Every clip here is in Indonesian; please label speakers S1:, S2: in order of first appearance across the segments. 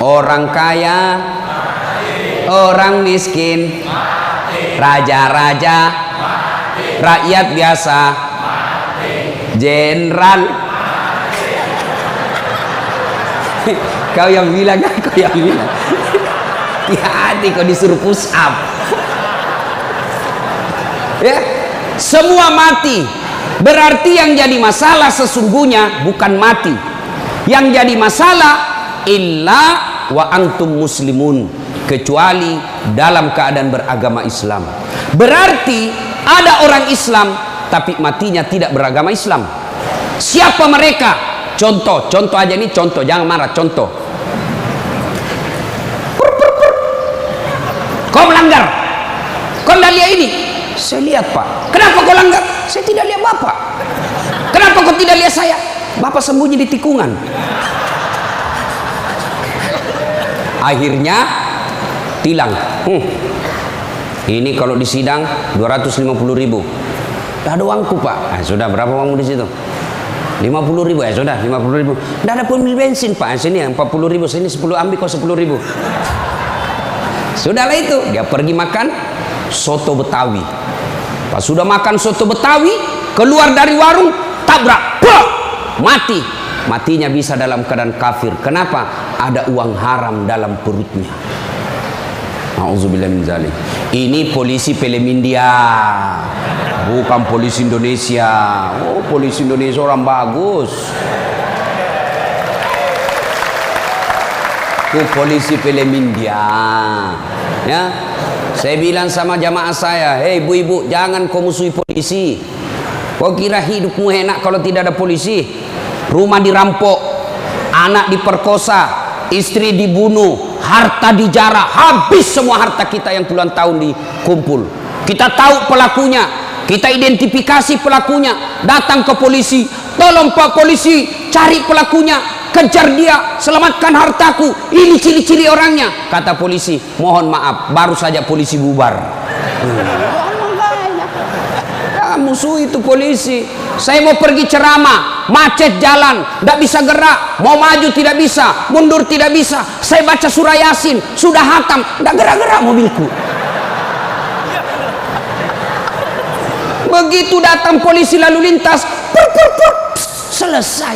S1: orang kaya, orang miskin, raja-raja, rakyat biasa, jenderal. Kau yang bilang kan, kau yang bilang. Hati-hati kau disuruh push up. Ya, semua mati. Berarti yang jadi masalah sesungguhnya bukan mati. Yang jadi masalah illa wa antum muslimun, kecuali dalam keadaan beragama Islam. Berarti ada orang Islam tapi matinya tidak beragama Islam. Siapa mereka? Contoh aja ini, contoh, jangan marah, contoh. Kau melanggar, kau tidak lihat ini. Saya lihat, Pak. Kenapa kau langgar? Saya tidak lihat Bapak. Kenapa kau tidak lihat saya? Bapak sembunyi di tikungan. Akhirnya tilang. Ini kalau di sidang 250.000. Tidak ada uangku, Pak. Sudah, berapa uangmu di situ? 50.000. Ya sudah, 50.000. Tidak ada pun bensin, Pak. Sini 40.000. Sini 10 ambil, kau 10.000. Sudahlah itu. Dia pergi makan soto Betawi. Pas sudah makan soto Betawi, keluar dari warung, tabrak, mati. Matinya bisa dalam keadaan kafir. Kenapa? Ada uang haram dalam perutnya. Nauzubillah min zalik. Ini polisi film India, bukan polisi Indonesia. Oh, polisi Indonesia orang bagus. Itu polisi film India. Ya, saya bilang sama jamaah saya, hei ibu-ibu, jangan kau musuhi polisi. Kau kira hidupmu enak kalau tidak ada polisi? Rumah dirampok, anak diperkosa, istri dibunuh, harta dijarah, habis semua harta kita yang puluhan tahun dikumpul. Kita tahu pelakunya, kita identifikasi pelakunya, datang ke polisi, tolong Pak Polisi, cari pelakunya, kejar dia, selamatkan hartaku, ini ciri-ciri orangnya. Kata polisi, mohon maaf, baru saja polisi bubar. Musuh itu polisi. Saya mau pergi ceramah, macet jalan, tidak bisa gerak, mau maju tidak bisa, mundur tidak bisa. Saya baca surah Yasin, sudah hatam, tidak gerak-gerak mobilku. Begitu datang polisi lalu lintas, selesai.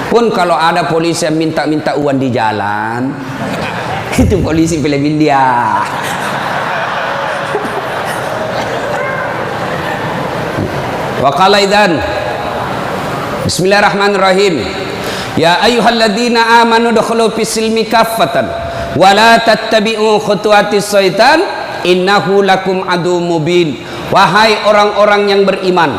S1: Pun kalau ada polisi yang minta-minta uang di jalan, itu polisi film India. Wa qala idzan Bismillahirrahmanirrahim. Ya ayyuhalladzina amanu dukhulu fis-silmi kaffatan wa la tattabi'u khutuwatis syaitan innahu lakum aduwwum mubin. Wahai orang-orang yang beriman,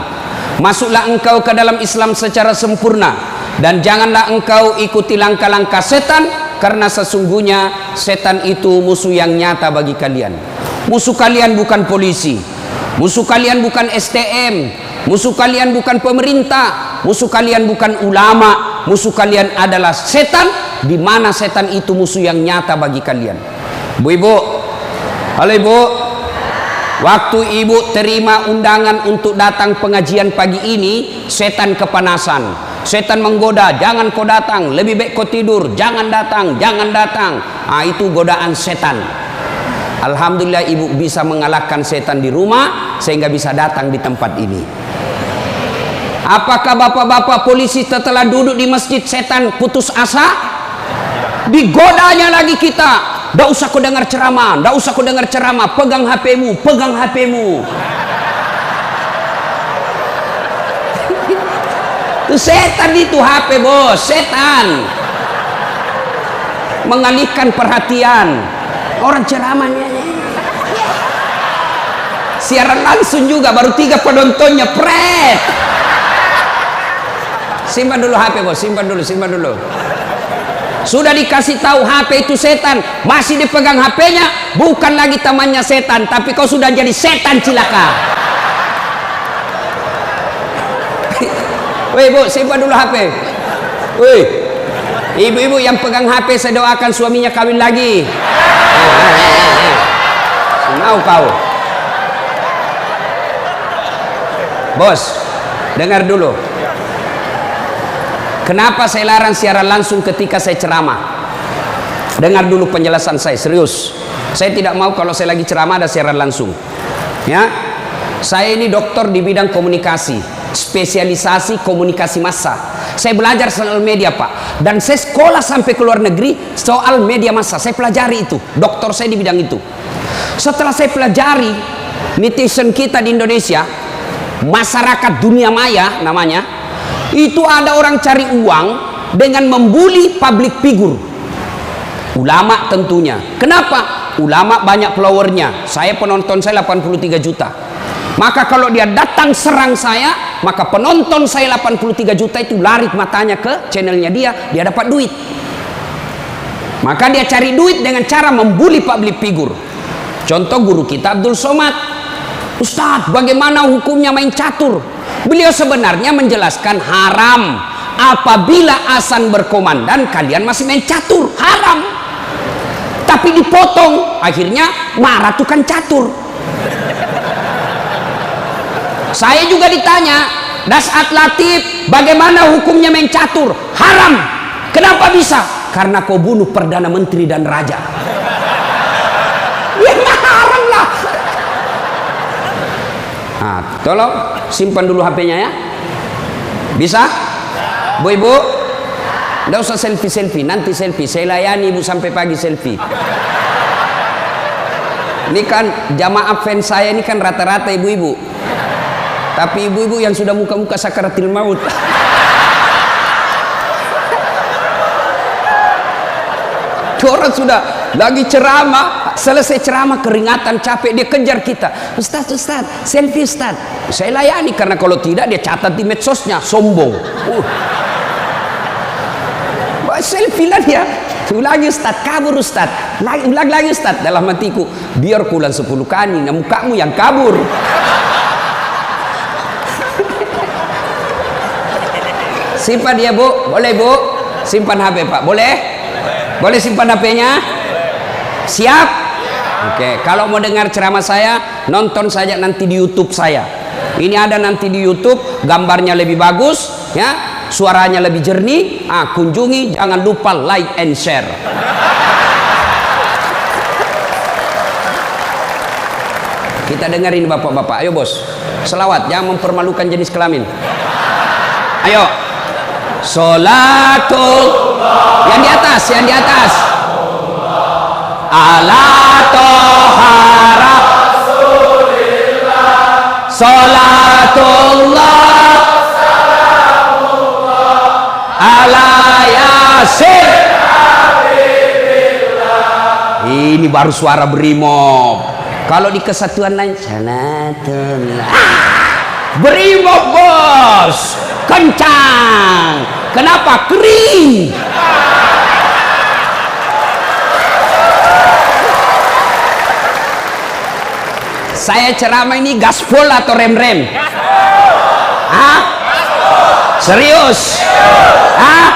S1: masuklah engkau ke dalam Islam secara sempurna dan janganlah engkau ikuti langkah-langkah setan, karena sesungguhnya setan itu musuh yang nyata bagi kalian. Musuh kalian bukan polisi, musuh kalian bukan STM, musuh kalian bukan pemerintah, musuh kalian bukan ulama, musuh kalian adalah setan, di mana setan itu musuh yang nyata bagi kalian. Bu-ibu, halo ibu, waktu ibu terima undangan untuk datang pengajian pagi ini, setan kepanasan, setan menggoda, jangan kau datang, lebih baik kau tidur, jangan datang, jangan datang. Itu godaan setan. Alhamdulillah ibu bisa mengalahkan setan di rumah sehingga bisa datang di tempat ini. Apakah bapak-bapak polisi setelah duduk di masjid setan putus asa? Digodanya lagi kita. Tidak usah kau dengar ceramah, tidak usah kau dengar ceramah, pegang HP-mu, pegang HP-mu. Itu setan, itu HP bos, setan. Mengalihkan perhatian. Orang ceramahnya siaran langsung juga, baru 3 penontonnya, pret. Simpan dulu HP bos, simpan dulu, simpan dulu. Sudah dikasih tahu HP itu setan, masih dipegang HP-nya, bukan lagi temannya setan, tapi kau sudah jadi setan cilaka. Woi bu, simpan dulu HP. Woi, ibu-ibu yang pegang HP, saya doakan suaminya kawin lagi. Mau kau, bos, dengar dulu. Kenapa saya larang siaran langsung ketika saya ceramah? Dengar dulu penjelasan saya, serius. Saya tidak mau kalau saya lagi ceramah ada siaran langsung. Ya, saya ini dokter di bidang komunikasi, spesialisasi komunikasi massa. Saya belajar soal media, Pak, dan saya sekolah sampai ke luar negeri soal media massa. Saya pelajari itu, dokter saya di bidang itu. Setelah saya pelajari, netizen kita di Indonesia, masyarakat dunia maya namanya, itu ada orang cari uang dengan membuli public figure, ulama tentunya. Kenapa? Ulama banyak followernya. Saya penonton saya 83 juta. Maka kalau dia datang serang saya, maka penonton saya 83 juta itu lari matanya ke channelnya dia dapat duit. Maka dia cari duit dengan cara membuli public figure. Contoh guru kita Abdul Somad. Ustadz, bagaimana hukumnya main catur? Beliau sebenarnya menjelaskan haram apabila azan berkomandan kalian masih main catur, haram. Tapi dipotong, akhirnya marah tukang catur. Saya juga ditanya, Dasat Latif, bagaimana hukumnya main catur? Haram. Kenapa bisa? Karena kau bunuh Perdana Menteri dan Raja. Ya haram lah. Nah, tolong simpan dulu HP-nya ya. Bisa? Bu Ibu? Nggak usah selfie-selfie, nanti selfie. Saya layani Ibu sampai pagi selfie. Ini kan jamaah fans saya ini kan rata-rata ibu-ibu. Tapi ibu-ibu yang sudah muka-muka sakaratil maut. Orang sudah lagi ceramah, selesai ceramah keringatan, capek, dia kejar kita. Ustaz, selfie Ustaz. Saya layani, karena kalau tidak dia catat di medsosnya, sombong. Selfie lah dia. Ulangi Ustaz, kabur Ustaz. Ulang lagi Ustaz. Dalam hatiku, biar kulan 10 kali, nah mukamu yang kabur. Simpan dia Bu, boleh Bu? Simpan HP Pak, boleh? Boleh simpan HP-nya? Siap? Oke, kalau mau dengar ceramah saya, nonton saja nanti di YouTube saya. Ini ada nanti di YouTube, gambarnya lebih bagus, ya. Suaranya lebih jernih. Kunjungi, jangan lupa like and share. Kita dengerin bapak-bapak. Ayo bos, selawat, jangan mempermalukan jenis kelamin. Ayo. Sholatul, yang di atas, yang di atas. Ala tohara Sholatullah ala yasin. Ini baru suara brimob. Kalau di kesatuan lain Sholatullah, brimob bos, kencang. Kenapa? Kering. Saya ceramah ini gaspol atau rem-rem? Hah? Serius? Hah?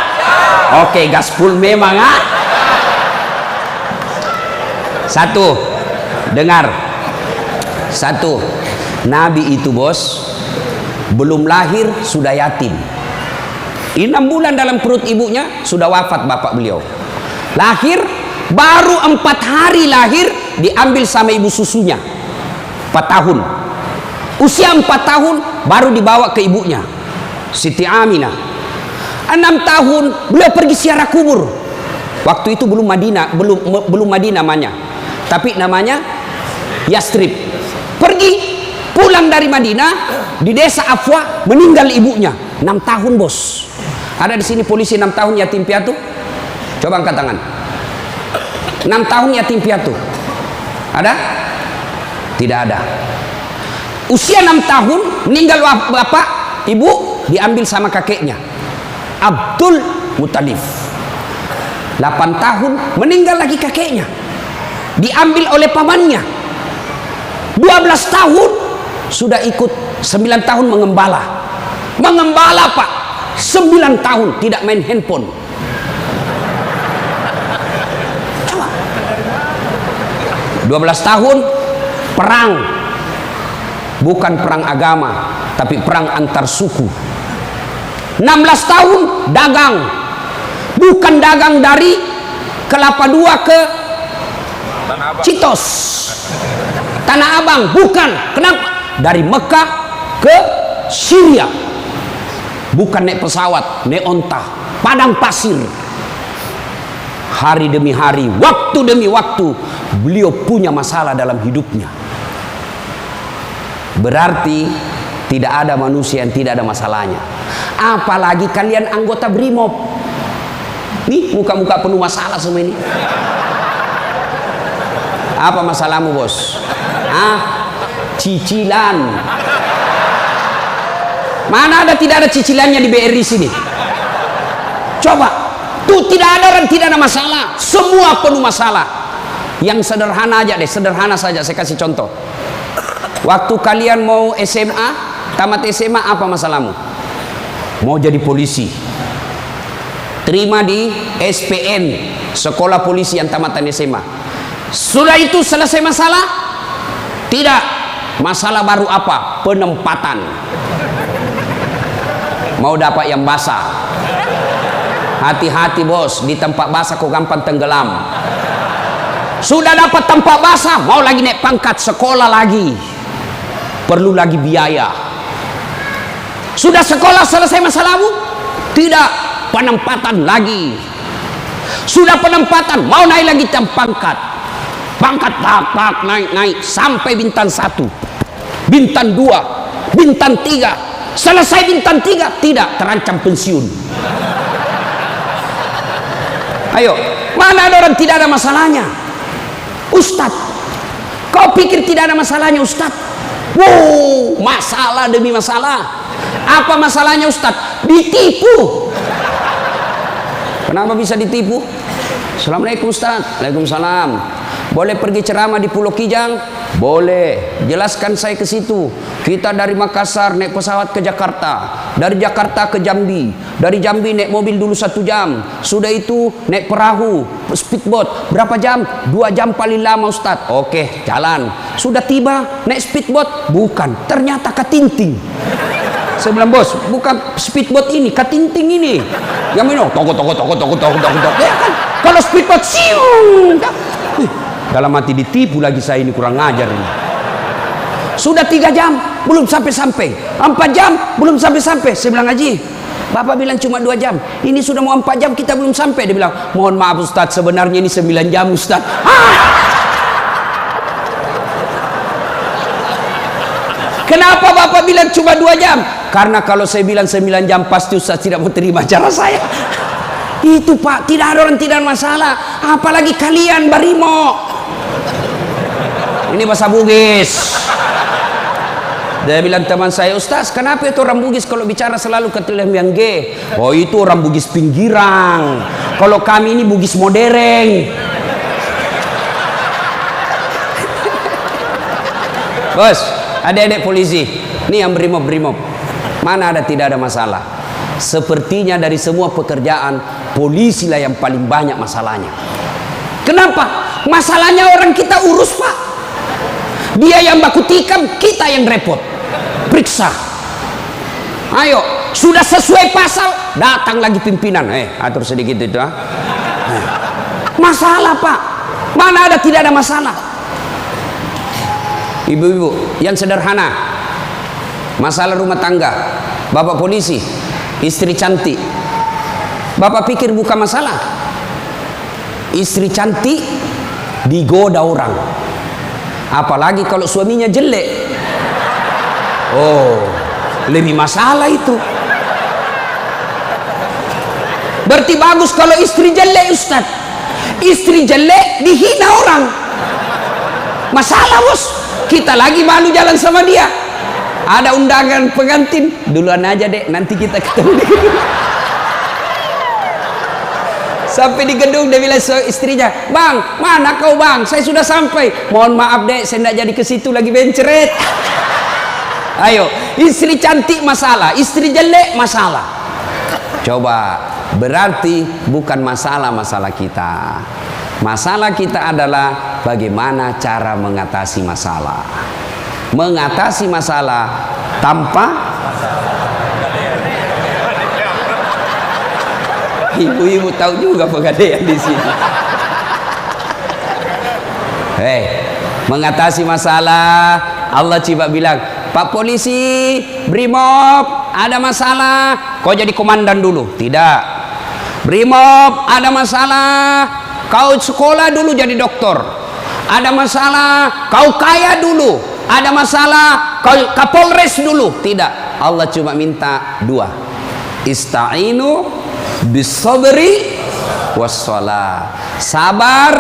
S1: Oke, gaspol memang. Satu, dengar. Satu, Nabi itu bos belum lahir sudah yatim. 6 bulan dalam perut ibunya sudah wafat bapak beliau. Lahir baru 4 hari lahir diambil sama ibu susunya. 4 tahun. Usia 4 tahun baru dibawa ke ibunya, Siti Aminah. 6 tahun beliau pergi ziarah kubur. Waktu itu belum Madinah, belum Madinah namanya, tapi namanya Yastrib. Pergi pulang dari Madinah, di desa Afwa meninggal ibunya. 6 tahun bos. Ada di sini polisi 6 tahun yatim piatu? Coba angkat tangan. 6 tahun yatim piatu. Ada? Tidak ada. Usia 6 tahun meninggal bapak, ibu diambil sama kakeknya Abdul Muttalib. 8 tahun meninggal lagi kakeknya, diambil oleh pamannya. 12 tahun sudah ikut, 9 tahun mengembala. Mengembala Pak, 9 tahun tidak main handphone. Coba. 12 tahun perang, bukan perang agama, tapi perang antar suku. 16 tahun dagang. Bukan dagang dari Kelapa II ke Citos, Tanah Abang, bukan. Kenapa? Dari Mekah ke Syria. Bukan naik pesawat, naik onta, padang pasir. Hari demi hari, waktu demi waktu, beliau punya masalah dalam hidupnya. Berarti tidak ada manusia yang tidak ada masalahnya. Apalagi kalian anggota BRIMOB. Nih muka-muka penuh masalah semua ini. Apa masalahmu, bos? Cicilan. Mana ada tidak ada cicilannya di BRI sini? Coba. Tuh tidak ada orang tidak ada masalah. Semua penuh masalah. Yang sederhana aja deh, sederhana saja saya kasih contoh. Waktu kalian mau SMA, tamat SMA, apa masalahmu? Mau jadi polisi. Terima di SPN, Sekolah Polisi yang tamatan SMA. Sudah itu selesai masalah? Tidak. Masalah baru apa? Penempatan. Mau dapat yang basah. Hati-hati bos, di tempat basah kok gampang tenggelam. Sudah dapat tempat basah, mau lagi naik pangkat, sekolah lagi. Perlu lagi biaya. Sudah sekolah selesai masalahmu? Tidak, penempatan lagi. Sudah penempatan, mau naik lagi pangkat. Pangkat tak naik sampai bintang 1, bintang 2, bintang 3. Selesai bintang 3, tidak, terancam pensiun. Ayo, mana ada orang tidak ada masalahnya? Ustadz, kau pikir tidak ada masalahnya Ustadz? Wow, masalah demi masalah. Apa masalahnya Ustadz? Ditipu. Kenapa bisa ditipu? Assalamualaikum Ustadz. Waalaikumsalam. Boleh pergi ceramah di Pulau Kijang? Boleh. Jelaskan saya ke situ. Kita dari Makassar naik pesawat ke Jakarta. Dari Jakarta ke Jambi. Dari Jambi naik mobil dulu 1 jam. Sudah itu naik perahu, speedboat. Berapa jam? 2 jam paling lama Ustadz. Oke, jalan. Sudah tiba naik speedboat? Bukan. Ternyata katinting. Saya bilang, bos, bukan speedboat ini, katinting ini. Yang minum, toko. Ya kan? Kalau speedboat, siung. Dalam hati ditipu lagi saya ini, kurang ngajar ini. Sudah 3 jam belum sampai-sampai, 4 jam belum sampai-sampai. Saya bilang, Haji, Bapak bilang cuma 2 jam, ini sudah mau 4 jam kita belum sampai. Dia bilang, mohon maaf Ustadz, sebenarnya ini 9 jam Ustadz. Kenapa Bapak bilang cuma 2 jam? Karena kalau saya bilang 9 jam pasti Ustadz tidak mau terima cara saya. Itu Pak, tidak ada orang tidak masalah. Apalagi kalian Barimo. Ini bahasa Bugis. Dia bilang teman saya, Ustaz, kenapa itu orang Bugis kalau bicara selalu ke telah yang G? Oh, itu orang Bugis pinggiran. Kalau kami ini Bugis modern. Bos, adik-adik polisi, ini yang brimob. Mana ada tidak ada masalah? Sepertinya dari semua pekerjaan, polisi lah yang paling banyak masalahnya. Kenapa? Masalahnya orang kita urus, Pak. Dia yang baku tikam, kita yang repot. Periksa. Ayo, sudah sesuai pasal, datang lagi pimpinan. Atur sedikit itu. Masalah, Pak. Mana ada tidak ada masalah? Ibu-ibu yang sederhana, masalah rumah tangga, bapak polisi, istri cantik. Bapak pikir bukan masalah? Istri cantik digoda orang. Apalagi kalau suaminya jelek. Oh, lebih masalah itu. Berarti bagus kalau istri jelek, Ustaz. Istri jelek dihina orang. Masalah, bos. Kita lagi malu jalan sama dia. Ada undangan pengantin, duluan aja dek, nanti kita ketemu di gedung. Sampai di gedung dia bilang istrinya, bang, mana kau bang? Saya sudah sampai. Mohon maaf dek, saya tidak jadi ke situ lagi benceret. Ayo, istri cantik masalah, istri jelek masalah. Coba, berarti bukan masalah kita. Masalah kita adalah bagaimana cara mengatasi masalah. Mengatasi masalah tanpa ibu-ibu tahu juga pegadaian di sini. Mengatasi masalah, Allah coba bilang, Pak polisi, Brimob, ada masalah, kau jadi komandan dulu. Tidak. Brimob, ada masalah, kau sekolah dulu jadi dokter. Ada masalah, kau kaya dulu. Ada masalah, kau Kapolres dulu. Tidak. Allah cuma minta dua. Ista'inu bis-sabri was-shalah. Sabar,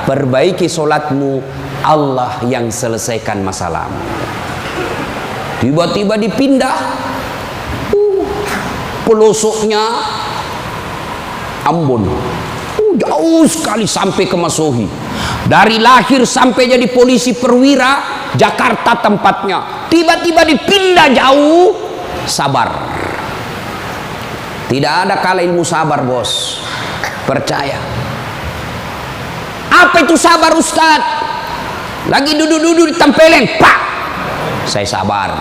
S1: perbaiki solatmu, Allah yang selesaikan masalahmu. Tiba-tiba dipindah pelosoknya Ambon, jauh sekali sampai ke Masohi. Dari lahir sampai jadi polisi perwira, Jakarta tempatnya. Tiba-tiba dipindah jauh. Sabar. Tidak ada kalah ilmu sabar, bos. Percaya. Apa itu sabar, Ustaz? Lagi duduk-duduk di tempeleng, pak. Saya sabar.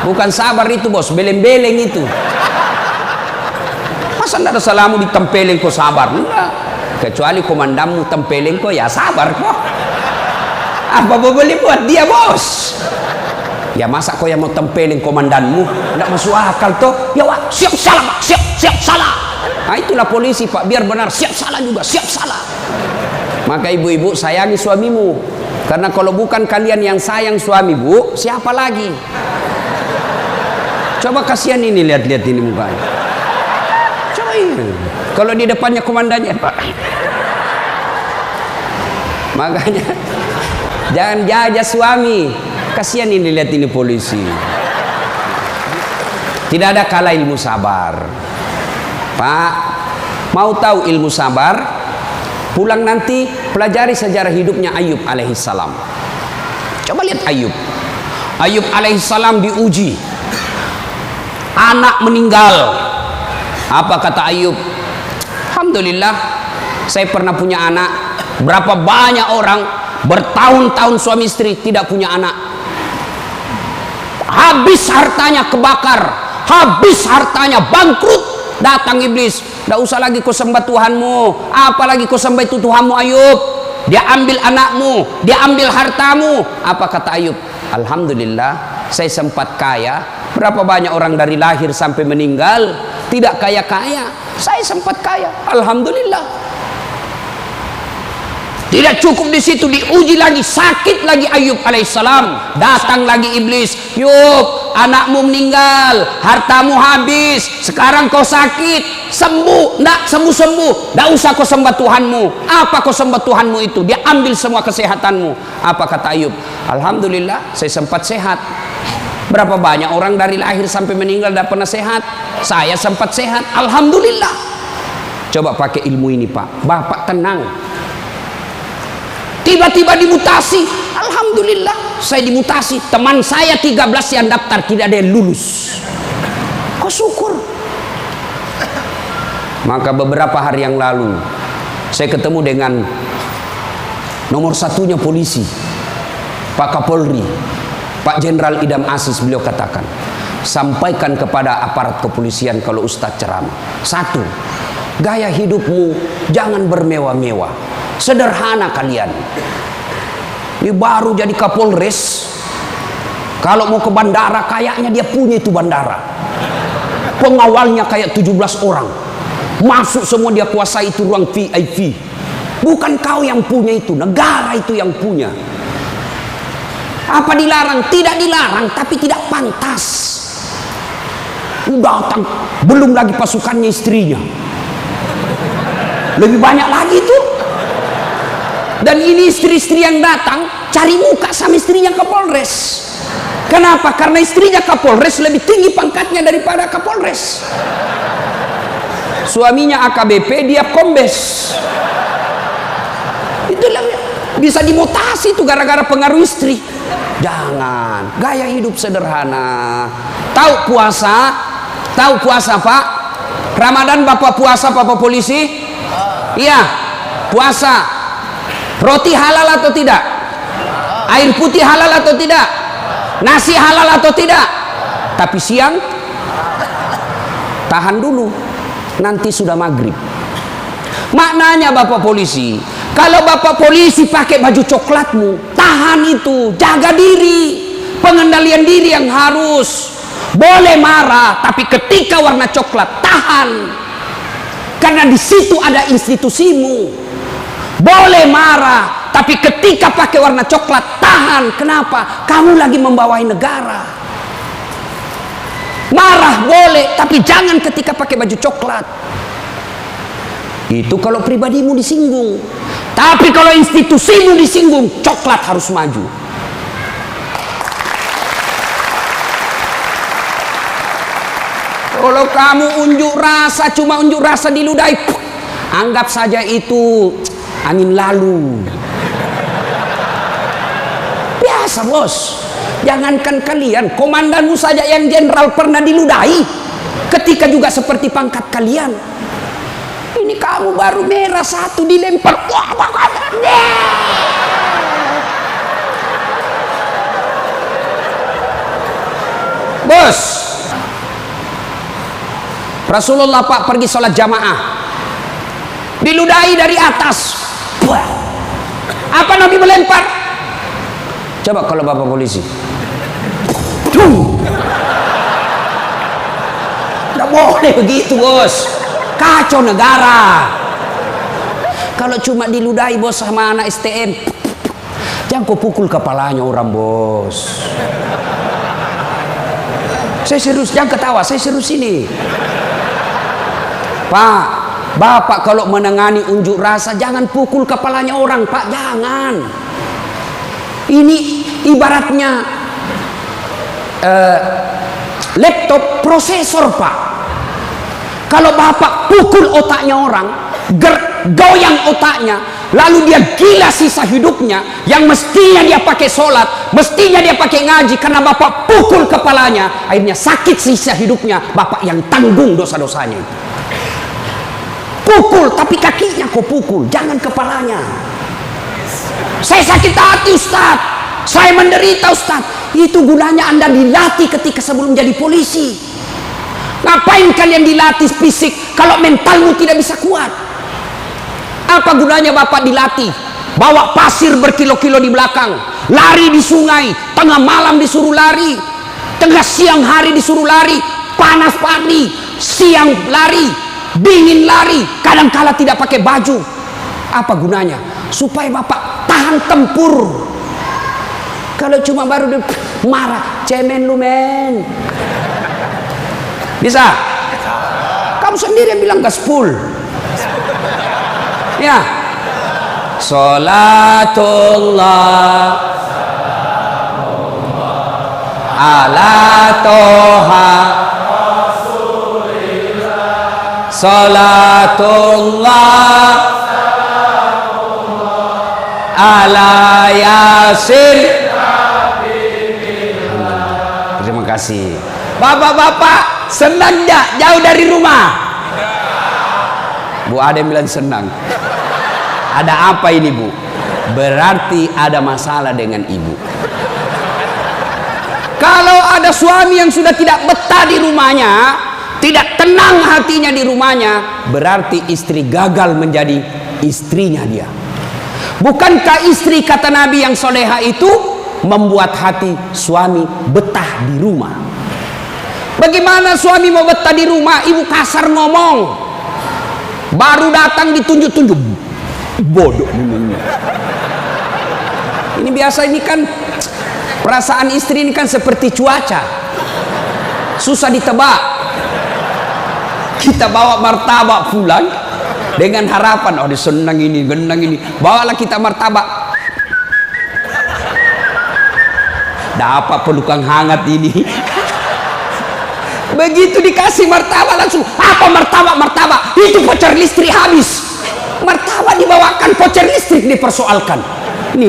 S1: Bukan sabar itu, bos, beleng-beleng itu. Masa tidak ada salamu di tempeleng kok sabar? Enggak. Kecuali komandanmu tempeleng kok, ya sabar kok. Apa boleh buat dia, bos? Ya masa kau yang mau tempelin komandanmu? Tidak masuk akal toh. Ya wah, siap salah pak, siap salah. Nah itulah polisi pak, biar benar siap salah juga, siap salah. Maka ibu-ibu sayangi suamimu, karena kalau bukan kalian yang sayang suami bu, siapa lagi? Coba kasihan ini, lihat-lihat ini mukanya. Coba ini, kalau di depannya komandannya pak. Makanya jangan jajah suami. Kasihan ini, lihat ini polisi. Tidak ada kalah ilmu sabar. Pak, mau tahu ilmu sabar? Pulang nanti pelajari sejarah hidupnya Ayub alaihissalam. Coba lihat Ayub. Ayub alaihissalam diuji. Anak meninggal. Apa kata Ayub? Alhamdulillah, saya pernah punya anak. Berapa banyak orang bertahun-tahun suami istri tidak punya anak. Habis hartanya kebakar, habis hartanya bangkrut. Datang iblis, tidak usah lagi kau sembah Tuhanmu, apalagi kau sembah itu Tuhanmu Ayub. Dia ambil anakmu, dia ambil hartamu. Apa kata Ayub? Alhamdulillah, saya sempat kaya. Berapa banyak orang dari lahir sampai meninggal tidak kaya-kaya, saya sempat kaya. Alhamdulillah. Tidak cukup di situ, diuji lagi, sakit lagi Ayub alaihissalam. Datang lagi iblis, Yub, anakmu meninggal, hartamu habis, sekarang kau sakit, sembuh, ndak sembuh-sembuh, ndak usah kau sembah Tuhanmu. Apa kau sembah Tuhanmu itu? Dia ambil semua kesehatanmu. Apa kata Ayub? Alhamdulillah, saya sempat sehat. Berapa banyak orang dari lahir sampai meninggal tidak pernah sehat? Saya sempat sehat, alhamdulillah. Coba pakai ilmu ini pak, bapak tenang. Tiba-tiba dimutasi, alhamdulillah saya dimutasi. Teman saya 13 yang daftar tidak ada yang lulus. Kok syukur? Maka beberapa hari yang lalu saya ketemu dengan nomor satunya polisi, Pak Kapolri, Pak Jenderal Idam Aziz. Beliau katakan, sampaikan kepada aparat kepolisian kalau Ustadz ceramah. Satu, gaya hidupmu jangan bermewah-mewah. Sederhana kalian. Ini baru jadi Kapolres. Kalau mau ke bandara, kayaknya dia punya itu bandara. Pengawalnya kayak 17 orang. Masuk semua, dia kuasai itu ruang VIP. Bukan kau yang punya itu, negara itu yang punya. Apa dilarang? Tidak dilarang, tapi tidak pantas. Datang, belum lagi pasukannya istrinya. Lebih banyak lagi tuh. Dan ini istri-istri yang datang cari muka sama istrinya Kapolres. Kenapa? Karena istrinya Kapolres lebih tinggi pangkatnya daripada Kapolres. Suaminya AKBP, dia kombes. Itulah bisa dimutasi itu gara-gara pengaruh istri. Jangan, gaya hidup sederhana. Tahu puasa? Tahu puasa pak? Ramadan bapak puasa, bapak polisi? Iya, puasa. Roti halal atau tidak? Air putih halal atau tidak? Nasi halal atau tidak? Tapi siang tahan dulu. nanti sudah maghrib. Maknanya Bapak polisi, kalau Bapak polisi pakai baju coklatmu, tahan itu, jaga diri. Pengendalian diri yang harus. Boleh marah, tapi ketika warna coklat, tahan. Karena di situ ada institusimu. Boleh marah, tapi ketika pakai warna coklat, tahan. Kenapa? Kamu lagi membawai negara. Marah boleh, tapi jangan ketika pakai baju coklat. Itu kalau pribadimu disinggung. Tapi kalau institusimu disinggung, coklat harus maju. Kalau kamu unjuk rasa, cuma unjuk rasa diludahi, anggap saja itu angin lalu. Biasa bos. Jangankan kalian, komandanmu saja yang jenderal pernah diludahi. Ketika juga seperti pangkat kalian. Ini kamu baru merah satu dilempar. Bos, Rasulullah Pak pergi sholat jamaah, diludahi dari atas. Apa Nabi melempar? Coba kalau Bapak polisi. Tidak boleh begitu bos, kacau negara. Kalau cuma diludahi bos sama anak STM, jangan kau pukul kepalanya orang bos. Saya serius, jangan ketawa, saya serius ini. Pak, Bapak kalau menangani unjuk rasa jangan pukul kepalanya orang, Pak, jangan. Ini ibaratnya laptop prosesor, Pak. Kalau Bapak pukul otaknya orang, goyang otaknya, lalu dia gila sisa hidupnya, yang mestinya dia pakai sholat, mestinya dia pakai ngaji, karena Bapak pukul kepalanya, akhirnya sakit sisa hidupnya, Bapak yang tanggung dosa-dosanya itu. Pukul, tapi kakinya kau pukul, jangan kepalanya. Saya sakit hati Ustaz, saya menderita Ustaz. Itu gunanya Anda dilatih ketika sebelum jadi polisi. Ngapain kalian dilatih fisik kalau mentalmu tidak bisa kuat? Apa gunanya Bapak dilatih? Bawa pasir berkilo-kilo di belakang, lari di sungai, tengah malam disuruh lari, tengah siang hari disuruh lari, panas pagi, siang lari, dingin lari, kadang-kala tidak pakai baju. Apa gunanya? Supaya Bapak tahan tempur. Kalau cuma baru marah, cemen lu men. Bisa? Kamu sendiri yang bilang gaspol. Ya. Salatullah ala toha salatullah ala yasin. Terima kasih. Bapak-bapak senang gak jauh dari rumah? Bu Ade bilang senang. Ada apa ini Bu? Berarti ada masalah dengan ibu. Kalau ada suami yang sudah tidak betah di rumahnya, tidak tenang hatinya di rumahnya, berarti istri gagal menjadi istrinya dia. Bukankah istri kata Nabi yang soleha itu membuat hati suami betah di rumah? Bagaimana suami mau betah di rumah? Ibu kasar ngomong, baru datang ditunjuk-tunjuk, bodoh. Ini biasa, ini kan perasaan istri ini kan seperti cuaca, susah ditebak. Kita bawa martabak pulang dengan harapan, oh disenang ini, genang ini, bawalah kita martabak. Dapat pelukan hangat ini. Begitu dikasih martabak langsung, apa martabak? Itu voucher listrik habis. Martabak dibawakan, voucher listrik dipersoalkan. Nih.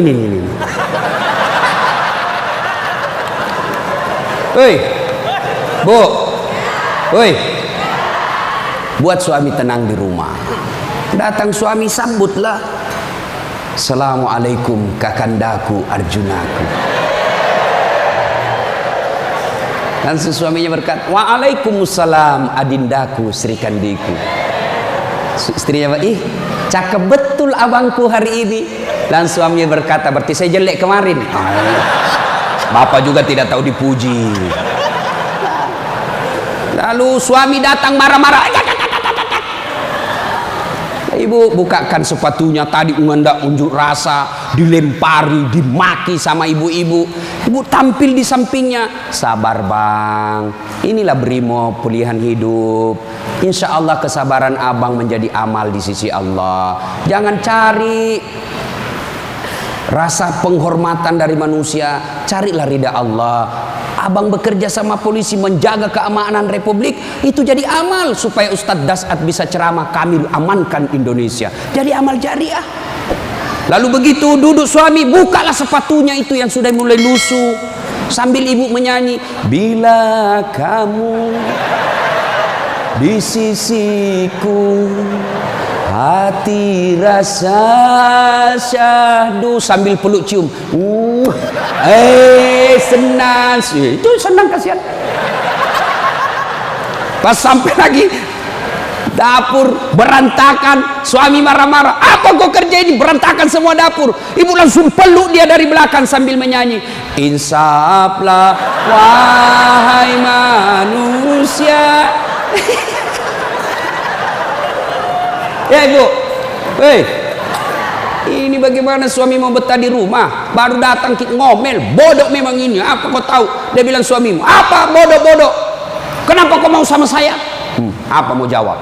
S1: Hei, Bu, hei, buat suami tenang di rumah. Datang suami sambutlah. Assalamualaikum kakandaku Arjunaku. Langsung suaminya berkata, waalaikumsalam adindaku Sri Kandiku. Istrinya, ih cakep betul abangku hari ini. Langsung suaminya berkata, berarti saya jelek kemarin. Bapak juga tidak tahu dipuji. Lalu suami datang marah-marah. Ibu bukakan sepatunya, tadi hendak unjuk rasa, dilempari, dimaki sama ibu-ibu. Ibu tampil di sampingnya, sabar bang, inilah brimob pilihan hidup. Insya Allah kesabaran abang menjadi amal di sisi Allah. Jangan cari rasa penghormatan dari manusia, carilah ridha Allah. Abang bekerja sama polisi menjaga keamanan Republik, itu jadi amal supaya Ustadz Dasat bisa ceramah, kami amankan Indonesia. Jadi amal jariah. Lalu begitu duduk suami, bukalah sepatunya itu yang sudah mulai lusuh, sambil ibu menyanyi, bila kamu di sisiku, hati rasa syahdu, sambil peluk cium. Senang. Itu senang, kasihan. Pas sampai lagi dapur berantakan, suami marah-marah, apa kau kerja ini, berantakan semua dapur. Ibu langsung peluk dia dari belakang sambil menyanyi, insaflah wahai manusia. Ya ibu, ini bagaimana suami mau betah di rumah, baru datang ngomel, bodoh memang ini, apa kau tahu? Dia bilang suamimu, apa bodoh-bodoh, kenapa kau mau sama saya? Apa mau jawab?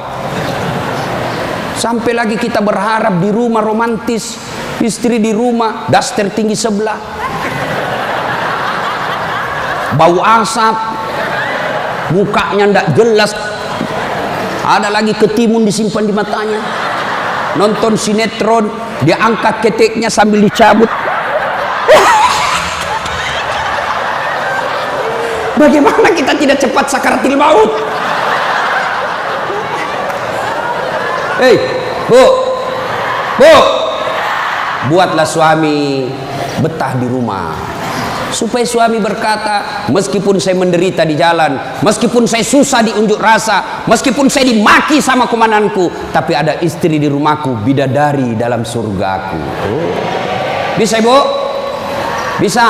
S1: Sampai lagi kita berharap di rumah romantis, istri di rumah daster tinggi sebelah, bau asap, mukanya ndak jelas, ada lagi ketimun disimpan di matanya. Nonton sinetron, dia angkat keteknya sambil dicabut. Bagaimana kita tidak cepat sakaratil maut? Hei, bu, buatlah suami betah di rumah, supaya suami berkata, meskipun saya menderita di jalan, meskipun saya susah di unjuk rasa, meskipun saya dimaki sama komandanku, tapi ada istri di rumahku, bidadari dalam surgaku. Bisa ibu? Bisa?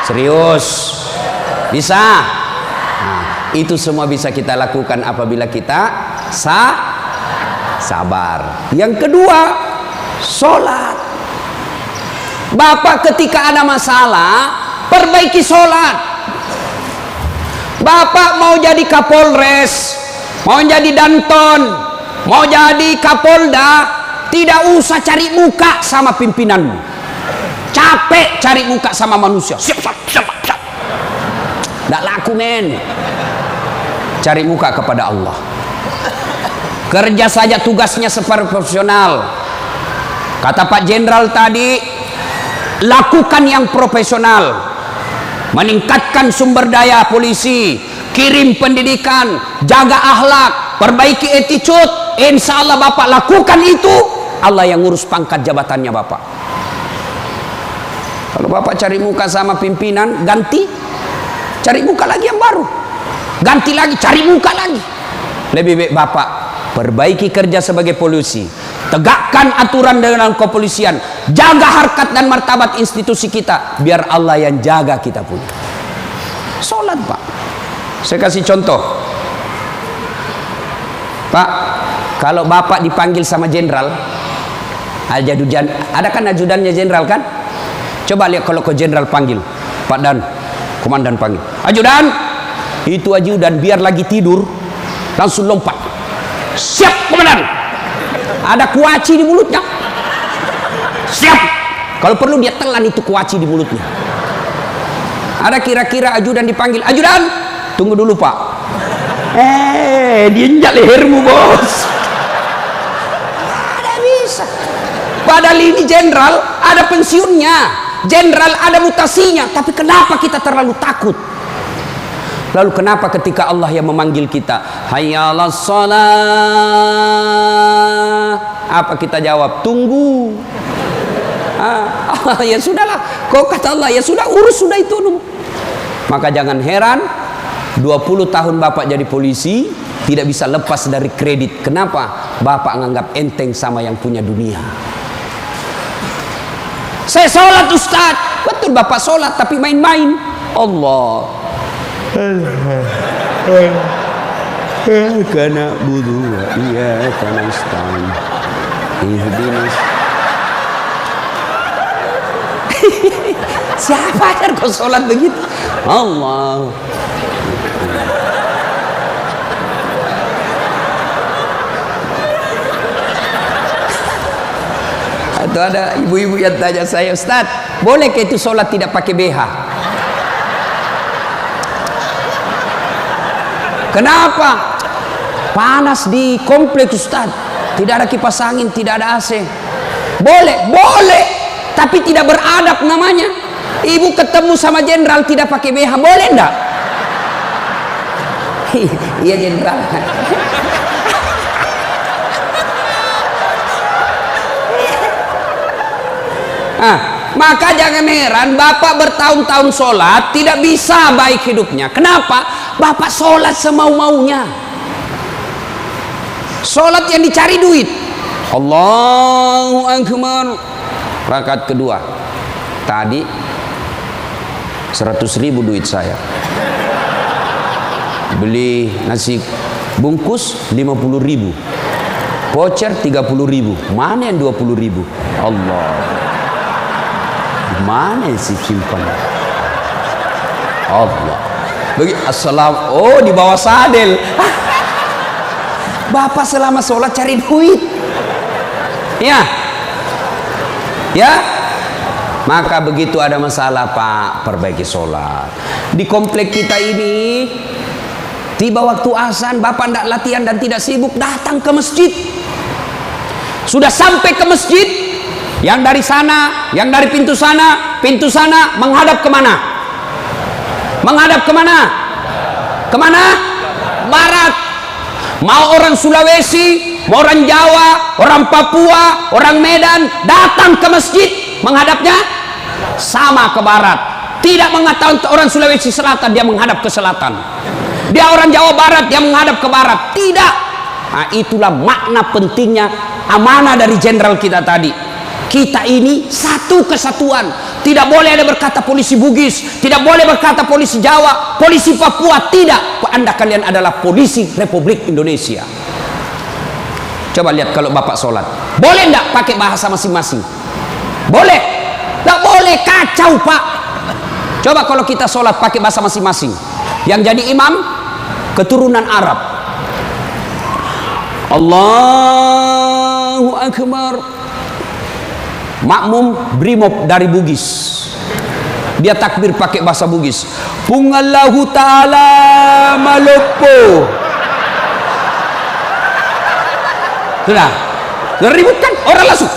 S1: Serius? Bisa? Nah, itu semua bisa kita lakukan apabila kita sabar. Yang kedua, sholat. Bapak ketika ada masalah, perbaiki sholat. Bapak mau jadi Kapolres, mau jadi Danton, mau jadi Kapolda, tidak usah cari muka sama pimpinanmu. Capek cari muka sama manusia. Siap. Nggak laku men. Cari muka kepada Allah. Kerja saja tugasnya seperti profesional. Kata Pak Jenderal tadi, lakukan yang profesional, meningkatkan sumber daya polisi, kirim pendidikan, jaga akhlak, perbaiki attitude. Insya Allah Bapak lakukan itu, Allah yang ngurus pangkat jabatannya Bapak. Kalau Bapak cari muka sama pimpinan, ganti, cari muka lagi yang baru, ganti lagi, cari muka lagi. Lebih baik Bapak perbaiki kerja sebagai polisi, tegakkan aturan dengan kepolisian, jaga harkat dan martabat institusi kita, biar Allah yang jaga kita punya. Sholat Pak. Saya kasih contoh Pak, kalau Bapak dipanggil sama jenderal, ajudan, ada kan ajudannya jenderal kan? Coba lihat kalau ke jenderal panggil, Pak Dan, komandan panggil, ajudan, itu ajudan biar lagi tidur langsung lompat, siap komandan. Ada kuaci di mulutnya, siap. Kalau perlu dia telan itu kuaci di mulutnya. Ada kira-kira ajudan dipanggil, ajudan, tunggu dulu Pak. Dia injak lehermu bos. Ada bisa. Padahal ini jenderal ada pensiunnya, jenderal ada mutasinya, tapi kenapa kita terlalu takut? Lalu kenapa ketika Allah yang memanggil kita, hayya 'alas shalah, apa kita jawab? Tunggu. Ya sudahlah, kau kata Allah, ya sudah, urus sudah itu. Maka jangan heran 20 tahun Bapak jadi polisi, tidak bisa lepas dari kredit. Kenapa? Bapak menganggap enteng sama yang punya dunia. Saya sholat Ustaz. Betul Bapak sholat, tapi main-main. Allah. Karena budu, iya karena istan. Siapa ajar kau sholat begitu? Allah. Atau ada ibu-ibu yang tanya saya, Ustaz, boleh ke itu sholat tidak pakai BH? Kenapa? Panas di kompleks Ustaz, tidak ada kipas angin, tidak ada AC. Boleh, boleh, tapi tidak beradab namanya. Ibu ketemu sama jenderal tidak pakai BH, boleh enggak? Iya jenderal. Maka jangan heran Bapak bertahun-tahun sholat tidak bisa baik hidupnya. Kenapa? Bapak sholat semau-maunya. Sholat yang dicari duit. Allahu Akbar. Rakaat kedua. Tadi 100.000 duit saya. Beli nasi bungkus 50.000. Voucher 30.000. Mana yang 20.000? Allah. Mana sih simpan? Allah. Bagi assalam. Oh, di bawah sadel. Bapak selama sholat cari duit. Ya. Ya. Maka begitu ada masalah Pak, perbaiki sholat. Di komplek kita ini, tiba waktu azan, Bapak tidak latihan dan tidak sibuk, datang ke masjid. Sudah sampai ke masjid, yang dari sana, yang dari pintu sana menghadap kemana? Menghadap kemana? Kemana? Barat. Mau orang Sulawesi, mau orang Jawa, orang Papua, orang Medan, datang ke masjid, menghadapnya sama ke barat. Tidak mengatakan orang Sulawesi Selatan dia menghadap ke selatan, dia orang Jawa Barat dia menghadap ke barat. Tidak. Nah, itulah makna pentingnya amanah dari jenderal kita tadi. Kita ini satu kesatuan. Tidak boleh ada berkata polisi Bugis, tidak boleh berkata polisi Jawa, polisi Papua. Tidak. Anda kalian adalah polisi Republik Indonesia. Coba lihat kalau Bapak sholat, boleh enggak pakai bahasa masing-masing? Boleh? Enggak boleh, kacau Pak. Coba kalau kita sholat pakai bahasa masing-masing. Yang jadi imam keturunan Arab. Allahu Akbar. Makmum brimob dari Bugis, dia takbir pakai bahasa Bugis. Pungallahu ta'ala malopo. Sudah ribut kan orang langsung.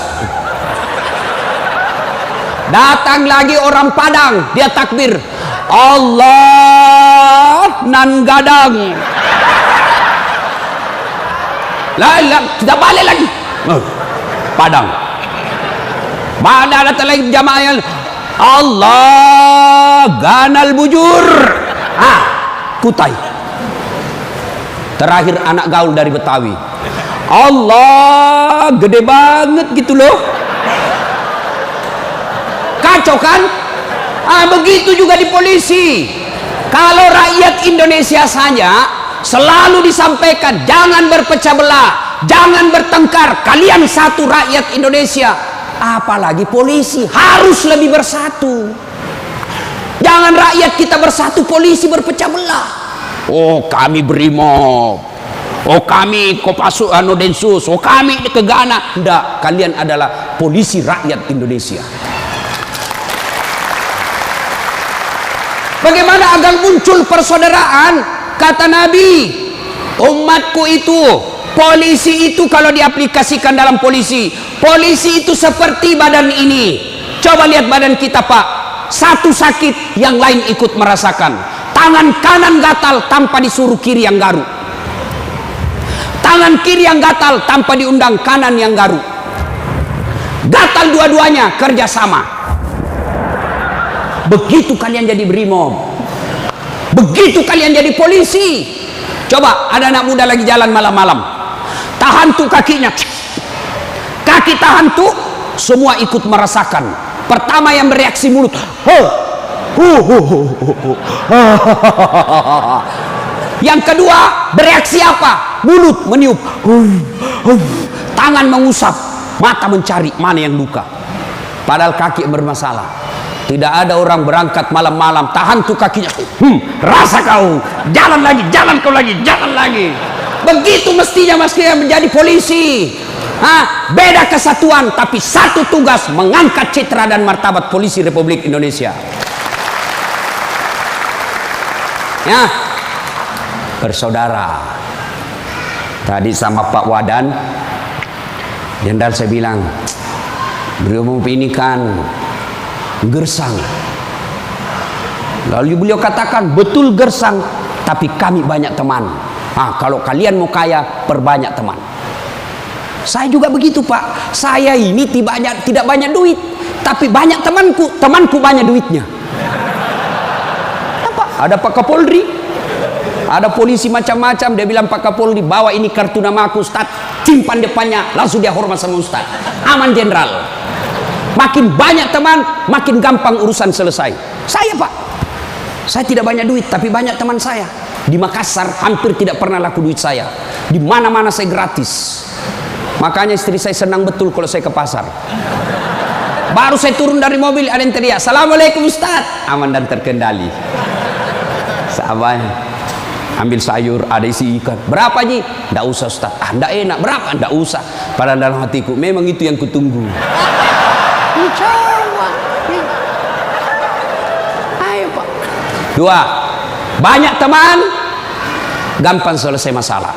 S1: Datang lagi orang Padang, dia takbir Allah nan gadang. Lah kita balik lagi Padang. Mana datang lagi jamaah yang Allah ganal bujur. Kutai. Terakhir anak gaul dari Betawi. Allah gede banget gitu loh. Kacau kan? Begitu juga di polisi. Kalau rakyat Indonesia saja selalu disampaikan jangan berpecah belah, jangan bertengkar, kalian satu rakyat Indonesia. Apalagi polisi harus lebih bersatu. Jangan rakyat kita bersatu, polisi berpecah belah. Oh kami brimob, oh kami Kopassus Densus, oh kami Kegana. Enggak, kalian adalah polisi rakyat Indonesia. Bagaimana agar muncul persaudaraan? Kata Nabi, umatku itu, polisi itu kalau diaplikasikan dalam polisi itu seperti badan ini. Coba lihat badan kita Pak, satu sakit yang lain ikut merasakan. Tangan kanan gatal tanpa disuruh kiri yang garuk, tangan kiri yang gatal tanpa diundang kanan yang garuk. Gatal dua-duanya kerjasama. Begitu kalian jadi brimob, Begitu kalian jadi polisi, coba ada anak muda lagi jalan malam-malam, tahan tuh kakinya, kaki tahan tuh, semua ikut merasakan. Pertama yang bereaksi mulut, yang kedua bereaksi apa? Mulut meniup, tangan mengusap, mata mencari mana yang luka. Padahal kaki yang bermasalah. Tidak ada orang berangkat malam-malam tahan tuh kakinya, rasa kau, jalan lagi, jalan kau lagi, jalan lagi. Begitu mestinya menjadi polisi. Beda kesatuan tapi satu tugas, mengangkat citra dan martabat polisi Republik Indonesia. Ya, bersaudara. Tadi sama Pak Wadan, Jenderal saya bilang, beliau ini kan gersang. Lalu beliau katakan, betul gersang, tapi kami banyak teman. Kalau kalian mau kaya, perbanyak teman. Saya juga begitu, Pak. Saya ini tidak banyak duit, tapi banyak temanku. Temanku banyak duitnya. Apa? Ada Pak Kapolri, ada polisi macam-macam. Dia bilang, Pak Kapolri, bawa ini kartu nama aku, Ustaz. Simpan depannya, langsung dia hormat sama Ustaz. Aman, Jenderal. Makin banyak teman, makin gampang urusan selesai. Saya, Pak, saya tidak banyak duit, tapi banyak teman saya. Di Makassar hampir tidak pernah laku duit saya. Di mana-mana saya gratis. Makanya istri saya senang betul kalau saya ke pasar. Baru saya turun dari mobil, ada yang teriak, Assalamualaikum Ustaz. Aman dan terkendali. Sahabat, ambil sayur, ada isi ikan. Berapa Ji? Nggak usah Ustaz. Nggak enak. Berapa? Nggak usah. Padahal dalam hatiku, memang itu yang kutunggu. Ayo Pak. Dua, banyak teman, gampang selesai masalah.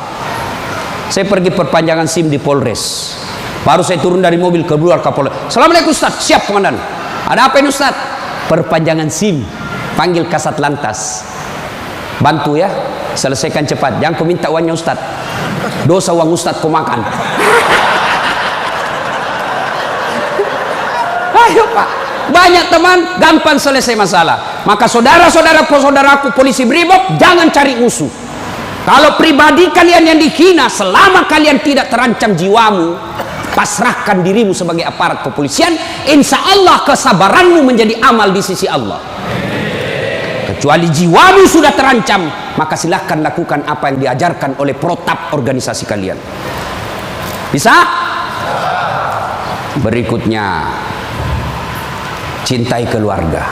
S1: Saya pergi perpanjangan SIM di Polres. Baru saya turun dari mobil, keluar Kapolres. Assalamualaikum Ustaz. Siap Komandan. Ada apa ini Ustaz? Perpanjangan SIM. Panggil Kasat Lantas. Bantu ya, selesaikan cepat. Jangan kau minta uangnya Ustaz. Dosa uang Ustaz kau makan. Ayo Pak, banyak teman, gampang selesai masalah. Maka saudara-saudaraku polisi Brimob, jangan cari musuh. Kalau pribadi kalian yang dihina, selama kalian tidak terancam jiwamu, pasrahkan dirimu sebagai aparat kepolisian, insya Allah kesabaranmu menjadi amal di sisi Allah. Kecuali jiwamu sudah terancam, maka silahkan lakukan apa yang diajarkan oleh protap organisasi kalian. Bisa? Berikutnya, cintai keluarga.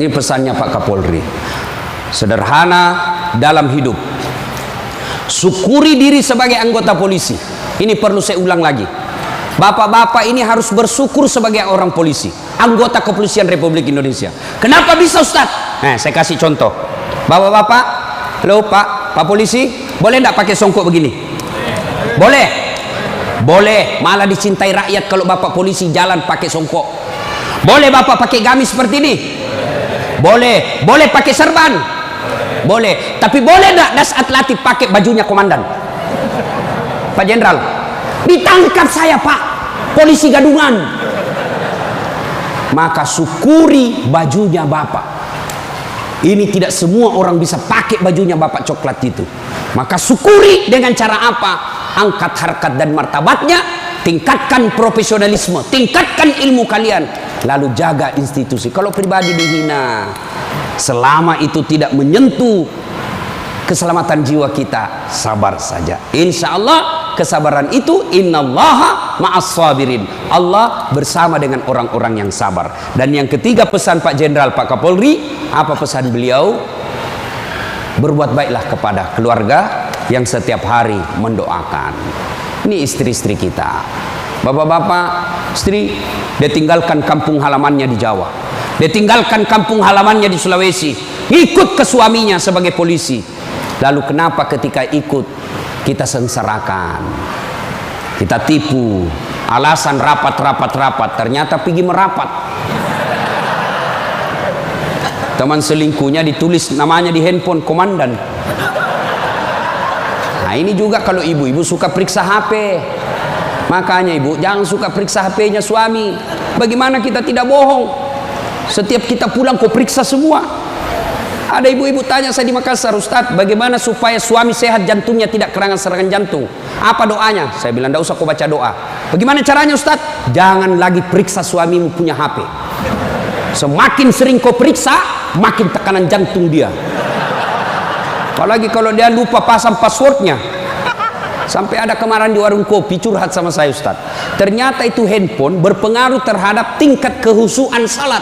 S1: Ini pesannya Pak Kapolri. Sederhana dalam hidup. Syukuri diri sebagai anggota polisi. Ini perlu saya ulang lagi. Bapak-bapak ini harus bersyukur sebagai orang polisi, anggota kepolisian Republik Indonesia. Kenapa bisa Ustaz? Saya kasih contoh. Bapak-bapak, halo Pak polisi, boleh enggak pakai songkok begini? Boleh. Boleh, malah dicintai rakyat kalau Bapak polisi jalan pakai songkok. Boleh Bapak pakai gamis seperti ini? Boleh. Boleh pakai serban? Boleh. Tapi boleh enggak das atletik pakai bajunya komandan? Pak Jenderal, ditangkap saya Pak, polisi gadungan. Maka syukuri bajunya Bapak. Ini tidak semua orang bisa pakai bajunya Bapak coklat itu. Maka syukuri dengan cara apa? Angkat harkat dan martabatnya, tingkatkan profesionalisme, tingkatkan ilmu kalian, lalu jaga institusi. Kalau pribadi dihina, selama itu tidak menyentuh keselamatan jiwa kita, sabar saja. Insya Allah kesabaran itu, innallaha ma'as sabirin. Allah bersama dengan orang-orang yang sabar. Dan yang ketiga pesan Pak Jenderal, Pak Kapolri, apa pesan beliau? Berbuat baiklah kepada keluarga yang setiap hari mendoakan. Ini istri-istri kita. Bapak-bapak, istri, dia tinggalkan kampung halamannya di Jawa. Dia tinggalkan kampung halamannya di Sulawesi. Ikut ke suaminya sebagai polisi. Lalu kenapa ketika ikut kita sengsarakan, kita tipu, alasan rapat, ternyata pergi merapat. Teman selingkuhnya ditulis namanya di handphone komandan. Nah ini juga kalau ibu-ibu suka periksa HP. Makanya ibu jangan suka periksa HP-nya suami. Bagaimana kita tidak bohong? Setiap kita pulang kau periksa semua. Ada ibu-ibu tanya saya di Makassar, Ustadz, bagaimana supaya suami sehat jantungnya tidak serangan jantung? Apa doanya? Saya bilang, tidak usah kau baca doa. Bagaimana caranya Ustadz? Jangan lagi periksa suamimu punya HP. Semakin sering kau periksa, makin tekanan jantung dia. Apalagi kalau dia lupa pasang passwordnya. Sampai ada kemarin di warung kopi curhat sama saya, Ustadz. Ternyata itu handphone berpengaruh terhadap tingkat kehusuan salat.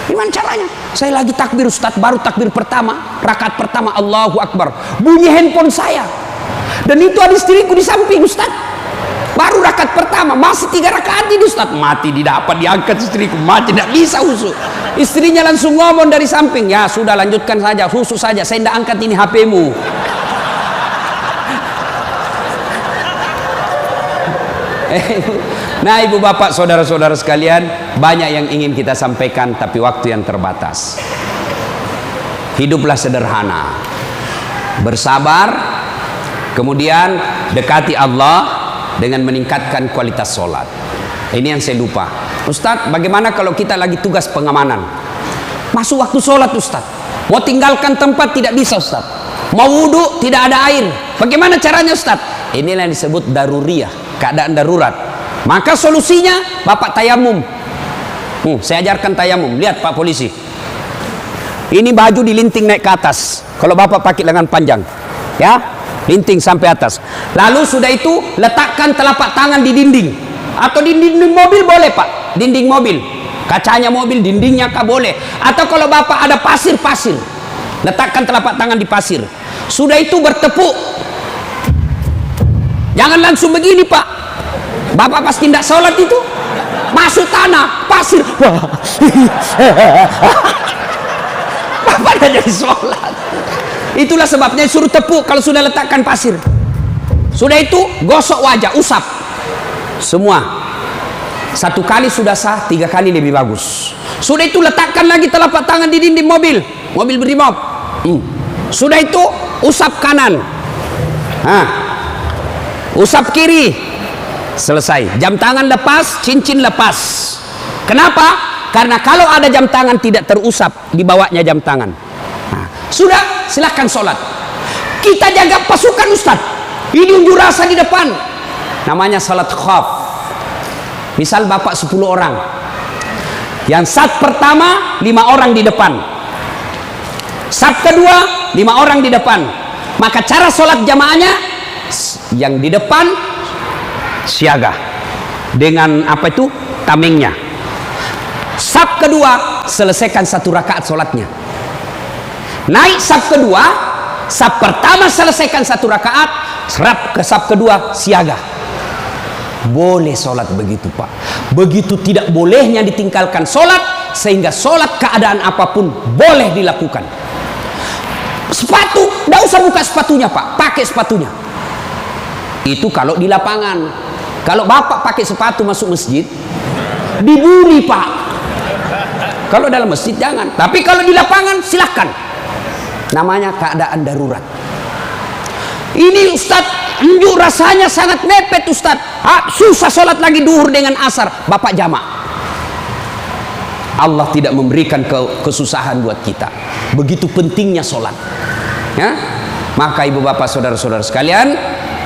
S1: Gimana caranya? Saya lagi takbir, Ustadz, baru takbir pertama, rakaat pertama, Allahu Akbar, bunyi handphone saya. Dan itu ada istriku di samping, Ustadz. Baru rakaat pertama, masih 3 rakaat ini, Ustadz. Mati didapat, diangkat istriku, mati tidak bisa husu. Istrinya langsung ngomong dari samping, ya sudah lanjutkan saja, husu saja, saya tidak angkat ini HP-mu. Nah, ibu bapak, saudara-saudara sekalian, banyak yang ingin kita sampaikan, tapi waktu yang terbatas. Hiduplah sederhana, bersabar, kemudian dekati Allah dengan meningkatkan kualitas sholat. Ini yang saya lupa, Ustadz, bagaimana kalau kita lagi tugas pengamanan, masuk waktu sholat, Ustadz, mau tinggalkan tempat tidak bisa, Ustadz, mau wudhu tidak ada air, bagaimana caranya, Ustadz? Inilah yang disebut daruriyah, keadaan darurat. Maka solusinya bapak tayamum. Saya ajarkan tayamum. Lihat Pak Polisi, ini baju dilinting naik ke atas. Kalau bapak pakai lengan panjang, ya, linting sampai atas. Lalu sudah itu letakkan telapak tangan di dinding, atau di dinding mobil boleh Pak, dinding mobil, kacanya mobil, dindingnya kah boleh. Atau kalau bapak ada pasir, letakkan telapak tangan di pasir. Sudah itu bertepuk. Jangan langsung begini Pak. Bapak pasti tidak sholat itu, masuk tanah, pasir, bapak tidak jadi sholat. Itulah sebabnya suruh tepuk kalau sudah letakkan pasir. Sudah itu gosok wajah, usap semua. 1 kali sudah sah, 3 kali lebih bagus. Sudah itu letakkan lagi telapak tangan di dinding mobil berimob. Sudah itu usap kanan, usap kiri. Selesai. Jam tangan lepas, cincin lepas. Kenapa? Karena kalau ada jam tangan tidak terusap di bawahnya jam tangan. Sudah, silahkan sholat. Kita jaga pasukan, Ustaz. Ini unjuk rasa di depan. Namanya salat khaf. Misal bapak 10 orang. Yang saf pertama 5 orang di depan. Saf kedua 5 orang di depan. Maka cara sholat jamaahnya, yang di depan siaga dengan apa itu, tamengnya. Saf kedua selesaikan 1 rakaat sholatnya. Naik saf kedua, saf pertama selesaikan 1 rakaat, serap ke saf kedua siaga. Boleh sholat begitu Pak. Begitu tidak bolehnya ditinggalkan sholat, sehingga sholat keadaan apapun boleh dilakukan. Sepatu, tidak usah buka sepatunya Pak, pakai sepatunya. Itu kalau di lapangan. Kalau bapak pakai sepatu masuk masjid, dibully Pak. Kalau dalam masjid jangan, tapi kalau di lapangan silahkan. Namanya keadaan darurat. Ini Ustadz, unjuk rasanya sangat mepet Ustadz. Susah sholat lagi duhur dengan asar, bapak jamak. Allah tidak memberikan kesusahan buat kita. Begitu pentingnya sholat, ya? Maka ibu bapak, saudara-saudara sekalian,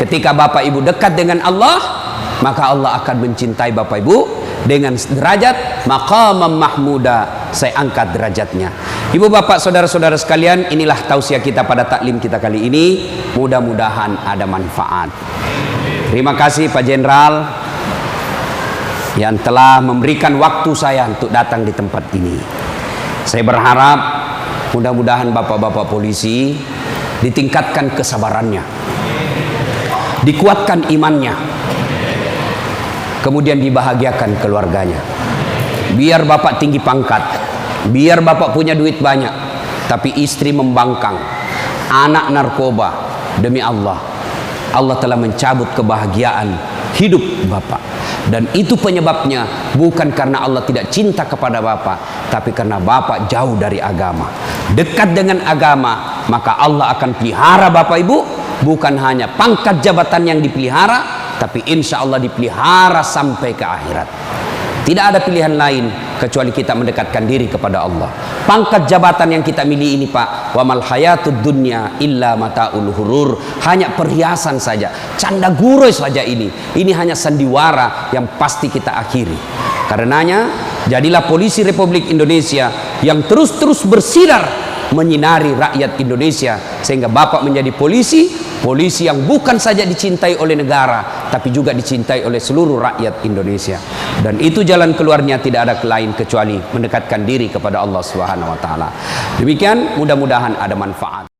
S1: ketika bapak ibu dekat dengan Allah, maka Allah akan mencintai bapak ibu dengan derajat maqamam mahmuda. Saya angkat derajatnya. Ibu bapak, saudara-saudara sekalian, inilah tausiah kita pada taklim kita kali ini. Mudah-mudahan ada manfaat. Terima kasih Pak Jenderal yang telah memberikan waktu saya untuk datang di tempat ini. Saya berharap mudah-mudahan bapak-bapak polisi ditingkatkan kesabarannya, dikuatkan imannya, kemudian dibahagiakan keluarganya. Biar bapak tinggi pangkat, biar bapak punya duit banyak, tapi istri membangkang, anak narkoba, demi Allah, Allah telah mencabut kebahagiaan hidup bapak. Dan itu penyebabnya bukan karena Allah tidak cinta kepada bapak, tapi karena bapak jauh dari agama. Dekat dengan agama, maka Allah akan pelihara bapak ibu. Bukan hanya pangkat jabatan yang dipelihara, tapi insya Allah dipelihara sampai ke akhirat. Tidak ada pilihan lain kecuali kita mendekatkan diri kepada Allah. Pangkat jabatan yang kita miliki ini Pak, wa mal hayatud dunya illa mataul hurur, hanya perhiasan saja, canda guroi saja ini. Ini hanya sandiwara yang pasti kita akhiri. Karenanya jadilah polisi Republik Indonesia yang terus-terus bersinar menyinari rakyat Indonesia, sehingga Bapak menjadi polisi yang bukan saja dicintai oleh negara, tapi juga dicintai oleh seluruh rakyat Indonesia. Dan itu jalan keluarnya tidak ada lain kecuali mendekatkan diri kepada Allah Subhanahu wa taala. Demikian, mudah-mudahan ada manfaat.